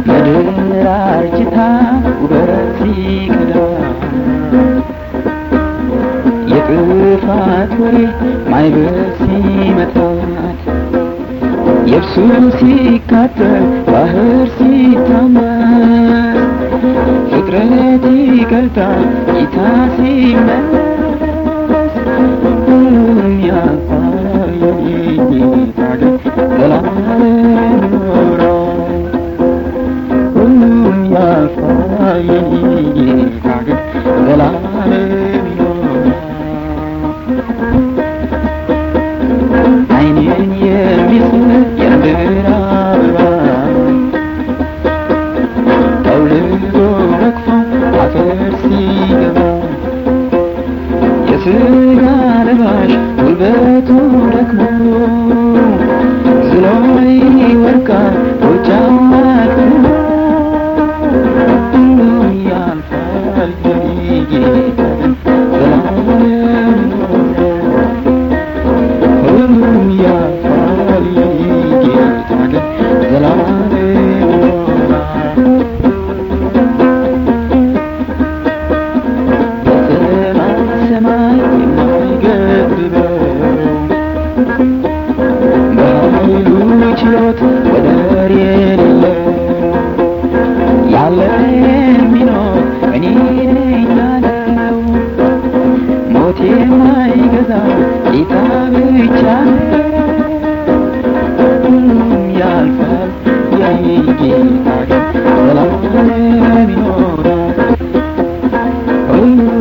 ምድር አርጅታ ውበት ሲቀዳ የጥፋት ወሬ ማዕበል ሲመታት የብሱ ሲቃጠል ባህር ሲታመስ ፍጥረት ይቀልጣል ጌታ ሲመለስ ሁሉም ያልፋል የጌታ ግን ዘላለም ይኖራል ሁሉም ያልፋል የጌታ ግን ዘላለም ይኖራል ዓይኔን የሚስብ የምድር አበባ ጠውልጎ ረግፎ አፈር ሲገባ የሥጋ ለባሽ ጉልበቱ ደክሞ ዝሎ ይወድቃል ጎጃም አክብሮ ሁሉም ያልፋል የጌታ ግን ዘላለም ይኖራል ሁሉም ያልፋል የጌታ ግን ዘላለም ይኖራል በሰማይ ሰማይ የማይገድበው በኃይሉ ችሎት ወደር የሌለው ያለ የሚኖር እኔ ነኝ ያለው ሞት የማይገዛው ጌታ ብቻ ነው ሁሉም ያልፋል የጌታ ግን ዘላለም ይኖራል ሁሉም